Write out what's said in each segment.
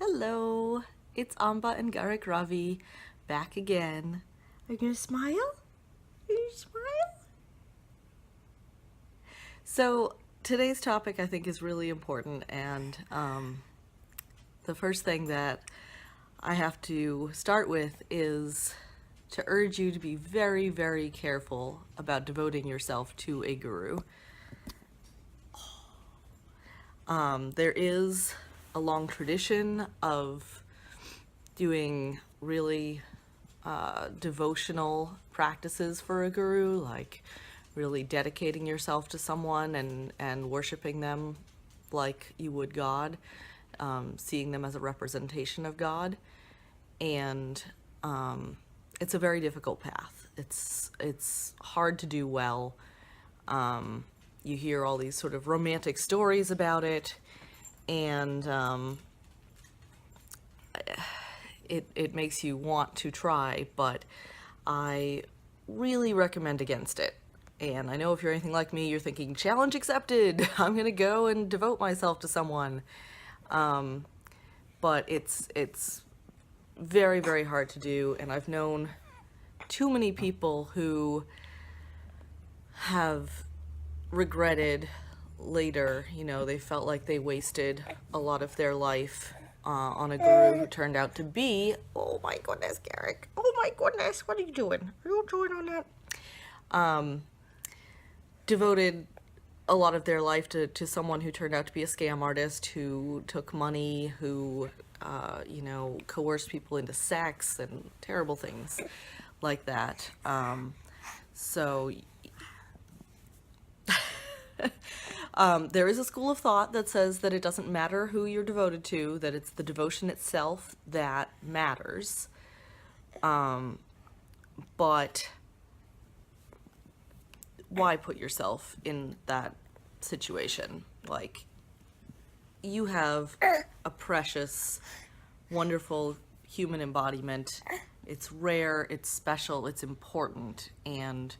Hello, it's Amba and Garrick Ravi back again. Are you gonna smile? Are you gonna smile? So, today's topic I think is really important, and the first thing that I have to start with is to urge you to be very, very careful about devoting yourself to a guru. There is a long tradition of doing really devotional practices for a guru, like really dedicating yourself to someone and worshiping them like you would God, seeing them as a representation of God. And it's a very difficult path. It's hard to do well. You hear all these sort of romantic stories about it, and it makes you want to try, but I really recommend against it. And I know if you're anything like me, you're thinking, challenge accepted, I'm gonna go and devote myself to someone. But it's very, very hard to do, and I've known too many people who have regretted later, they felt like they wasted a lot of their life on a guru who turned out to be, oh my goodness, Garrick, oh my goodness, what are you doing? Are you doing on that? Devoted a lot of their life to someone who turned out to be a scam artist, who took money, who, coerced people into sex and terrible things like that. So there is a school of thought that says that it doesn't matter who you're devoted to, that it's the devotion itself that matters. But why put yourself in that situation? Like, you have a precious, wonderful human embodiment. It's rare, it's special, it's important, and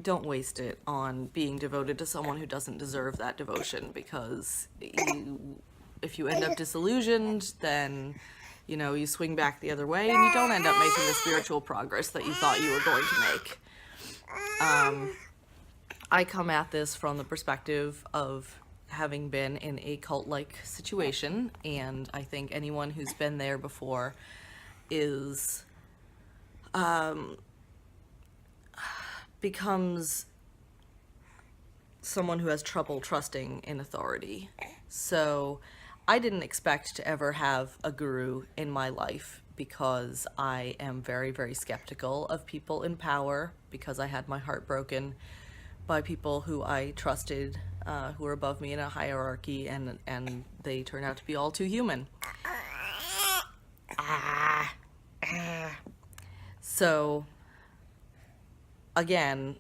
don't waste it on being devoted to someone who doesn't deserve that devotion, because if you end up disillusioned, then you swing back the other way and you don't end up making the spiritual progress that you thought you were going to make. I come at this from the perspective of having been in a cult-like situation, and I think anyone who's been there before is becomes someone who has trouble trusting in authority. So I didn't expect to ever have a guru in my life, because I am very, very skeptical of people in power, because I had my heart broken by people who I trusted, who were above me in a hierarchy, and they turn out to be all too human. So again,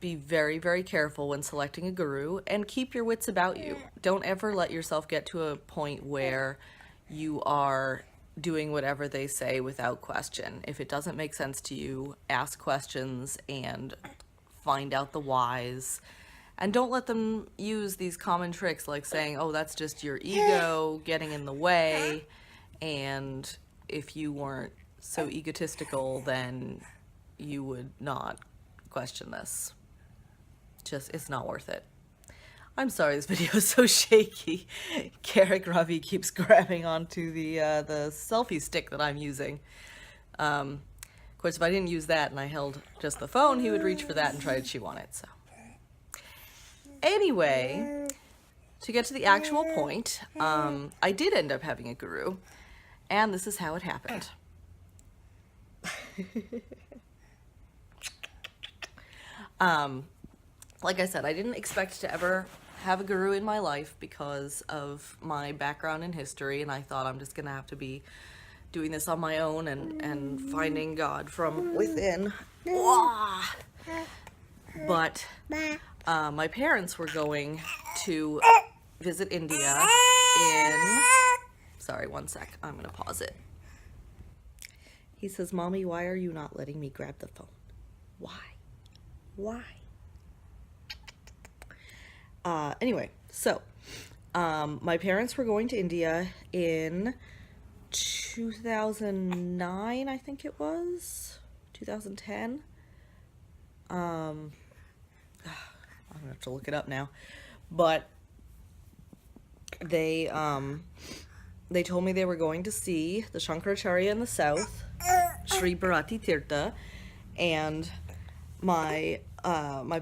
be very, very careful when selecting a guru, and keep your wits about you. Don't ever let yourself get to a point where you are doing whatever they say without question. If it doesn't make sense to you, ask questions and find out the whys. And don't let them use these common tricks like saying, oh, that's just your ego getting in the way, and if you weren't so egotistical, then you would not question this. Just, it's not worth it. I'm sorry this video is so shaky. Garrick Ravi keeps grabbing onto the selfie stick that I'm using. Of course, if I didn't use that and I held just the phone, he would reach for that and try to chew on it. So anyway, to get to the actual point, I did end up having a guru, and this is how it happened. Like I said, I didn't expect to ever have a guru in my life because of my background in history, and I thought I'm just gonna have to be doing this on my own and finding God from within. But my parents were going to visit India in... Sorry, one sec. I'm gonna pause it. He says, Mommy, why are you not letting me grab the phone? Why? Why? Anyway, so My parents were going to India in 2009, I think it was. 2010. I'm gonna have to look it up now. But they they told me they were going to see the Shankaracharya in the south, Sri Bharati Tirtha, and my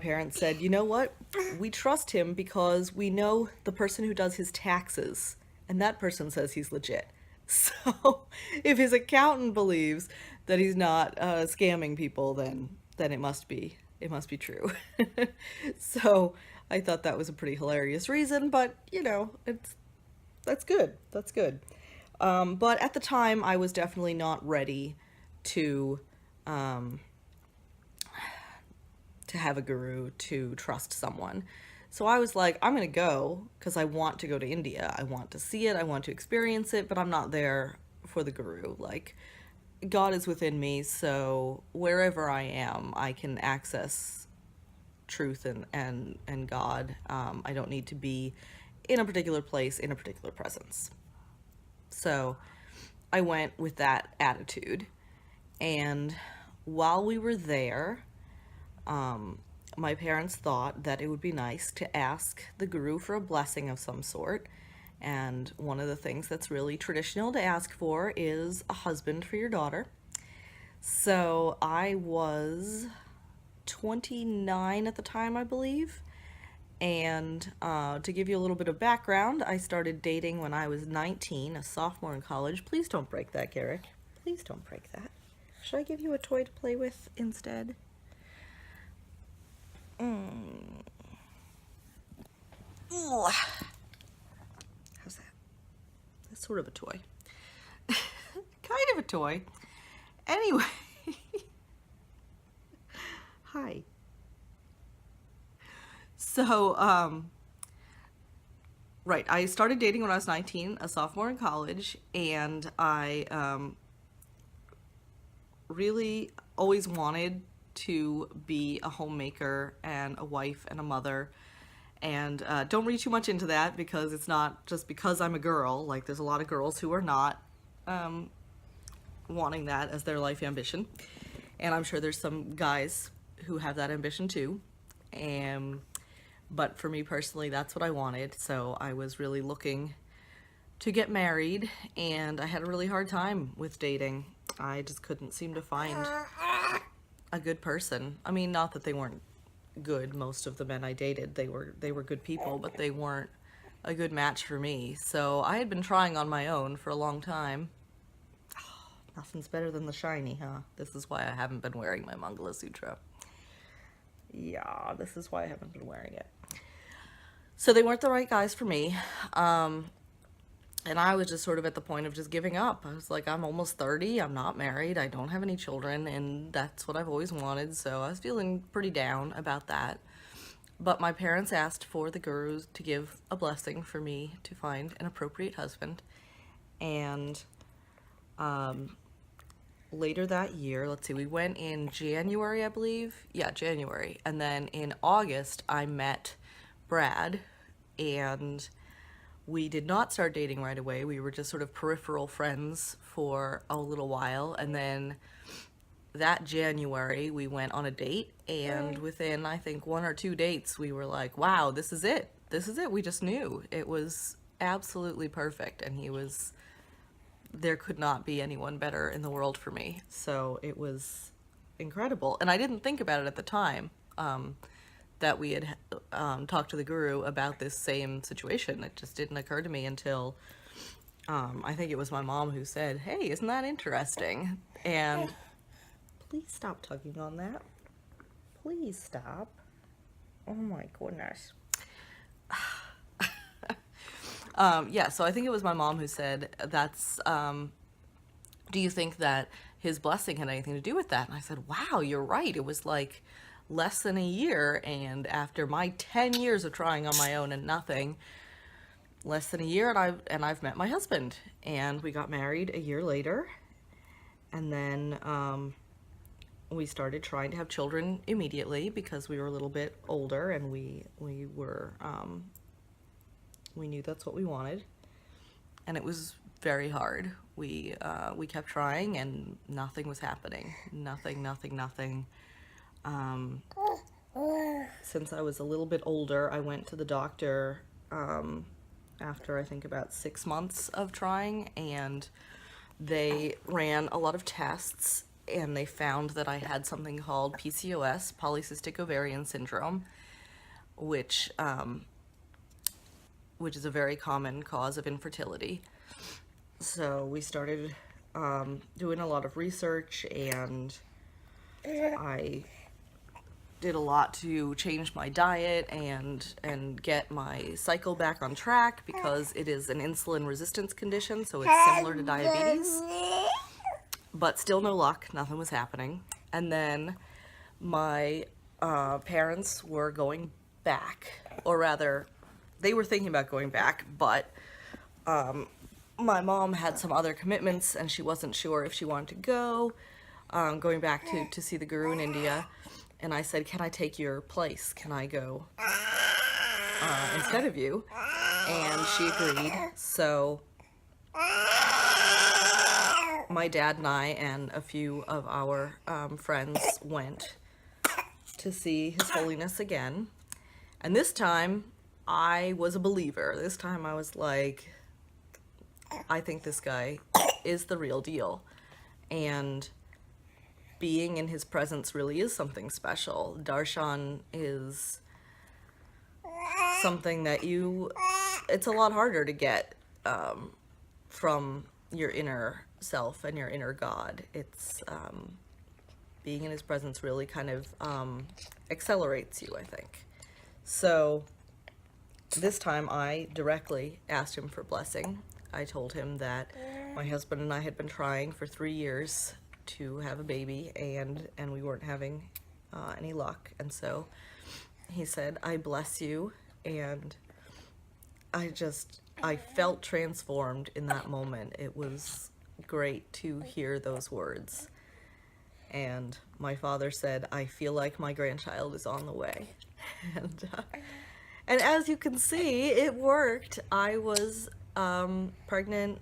parents said, you know what? We trust him because we know the person who does his taxes, and that person says he's legit. So if his accountant believes that he's not scamming people, then it must be true. So I thought that was a pretty hilarious reason, but that's good. That's good. But at the time, I was definitely not ready to um, to have a guru, to trust someone. So I was like, I'm gonna go because I want to go to India. I want to see it. I want to experience it, but I'm not there for the guru. Like, God is within me, so wherever I am, I can access truth and God. I don't need to be in a particular place, in a particular presence. So I went with that attitude. And while we were there, my parents thought that it would be nice to ask the guru for a blessing of some sort. And one of the things that's really traditional to ask for is a husband for your daughter. So I was 29 at the time, I believe. And to give you a little bit of background, I started dating when I was 19, a sophomore in college. Please don't break that, Garrick. Please don't break that. Should I give you a toy to play with instead? Ooh. How's that? That's sort of a toy. Kind of a toy. Anyway. Hi. So, right, I started dating when I was 19, a sophomore in college, and I really always wanted to be a homemaker and a wife and a mother. And don't read too much into that because it's not just because I'm a girl. Like, there's a lot of girls who are not wanting that as their life ambition. And I'm sure there's some guys who have that ambition too. But for me personally, that's what I wanted. So I was really looking to get married, and I had a really hard time with dating. I just couldn't seem to find a good person. I mean, not that they weren't good. Most of the men I dated, they were good people, but they weren't a good match for me. So I had been trying on my own for a long time. Nothing's better than the shiny, huh? This is why I haven't been wearing my Mangala Sutra. Yeah, this is why I haven't been wearing it. So they weren't the right guys for me. And I was just sort of at the point of just giving up. I was like, I'm almost 30, I'm not married, I don't have any children, and that's what I've always wanted. So I was feeling pretty down about that. But my parents asked for the gurus to give a blessing for me to find an appropriate husband. And later that year, let's see, we went in January, I believe. Yeah, January. And then in August, I met Brad, and we did not start dating right away. We were just sort of peripheral friends for a little while. And then that January, we went on a date. And within, I think, 1 or 2 dates, we were like, wow, this is it. This is it. We just knew. It was absolutely perfect. And there could not be anyone better in the world for me. So it was incredible. And I didn't think about it at the time. That we had talked to the guru about this same situation. It just didn't occur to me until I think it was my mom who said, hey, isn't that interesting? And please stop tugging on that. Please stop. Oh my goodness. Yeah, so I think it was my mom who said, do you think that his blessing had anything to do with that? And I said, wow, you're right. It was like less than a year, and after my 10 years of trying on my own and nothing, less than a year, and I've met my husband, and we got married a year later. And then we started trying to have children immediately because we were a little bit older, and we were we knew that's what we wanted. And it was very hard. We kept trying and nothing was happening. Nothing. Since I was a little bit older, I went to the doctor after I think about 6 months of trying, and they ran a lot of tests and they found that I had something called PCOS, polycystic ovarian syndrome, which is a very common cause of infertility. So we started doing a lot of research, and I did a lot to change my diet and get my cycle back on track, because it is an insulin resistance condition, so it's similar to diabetes. But still no luck, nothing was happening. And then my parents were going back, or rather, they were thinking about going back, but my mom had some other commitments and she wasn't sure if she wanted to go, going back to see the guru in India. And I said, can I take your place? Can I go instead of you? And she agreed. So my dad and I and a few of our friends went to see His Holiness again. And this time I was a believer. This time I was like, I think this guy is the real deal. And being in his presence really is something special. Darshan is something that it's a lot harder to get from your inner self and your inner God. It's being in his presence really kind of accelerates you, I think. So this time I directly asked him for blessing. I told him that my husband and I had been trying for 3 years to have a baby, and we weren't having any luck. And so he said, I bless you. And I felt transformed in that moment. It was great to hear those words. And my father said, I feel like my grandchild is on the way. And as you can see, it worked. I was pregnant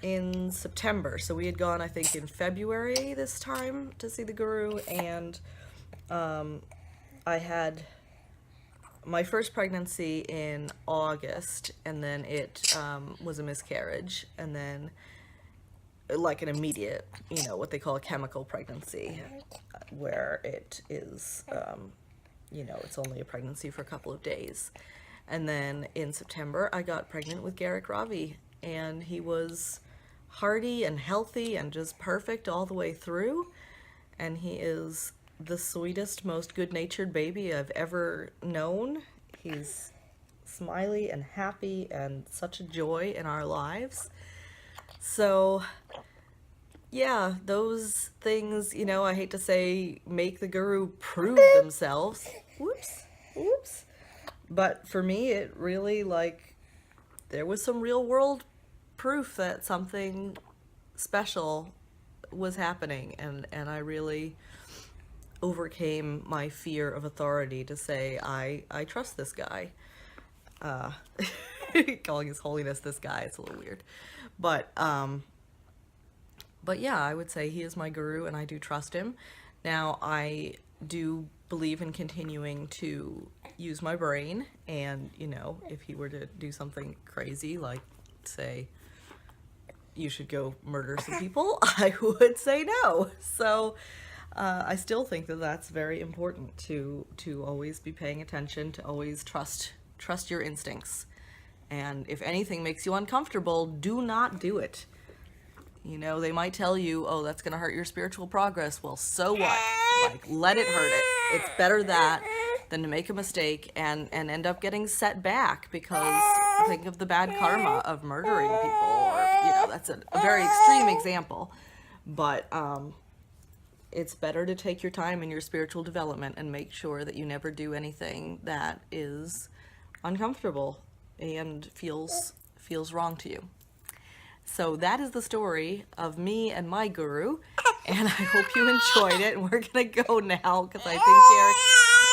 in September. So we had gone, I think, in February this time to see the guru, and I had my first pregnancy in August, and then it was a miscarriage, and then like an immediate, what they call a chemical pregnancy, where it is, it's only a pregnancy for a couple of days. And then in September, I got pregnant with Garrick Ravi, and he was hearty and healthy and just perfect all the way through. And he is the sweetest, most good-natured baby I've ever known. He's smiley and happy and such a joy in our lives. So yeah, those things, I hate to say make the guru prove themselves. Whoops. But for me, it really, there was some real world proof that something special was happening, and I really overcame my fear of authority to say, I trust this guy. Calling His Holiness this guy, it's a little weird. But yeah, I would say he is my guru, and I do trust him. Now, I do believe in continuing to use my brain, and if he were to do something crazy, like say you should go murder some people, I would say no. So I still think that that's very important, to always be paying attention, to always trust your instincts. And if anything makes you uncomfortable, do not do it. They might tell you, oh, that's going to hurt your spiritual progress. Well, so what? Let it hurt it. It's better that than to make a mistake and end up getting set back, because think of the bad karma of murdering people, or, that's a very extreme example. But it's better to take your time in your spiritual development and make sure that you never do anything that is uncomfortable and feels wrong to you. So that is the story of me and my guru, and I hope you enjoyed it. And we're gonna go now because I think Garrick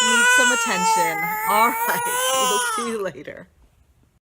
needs some attention. All right, we'll see you later.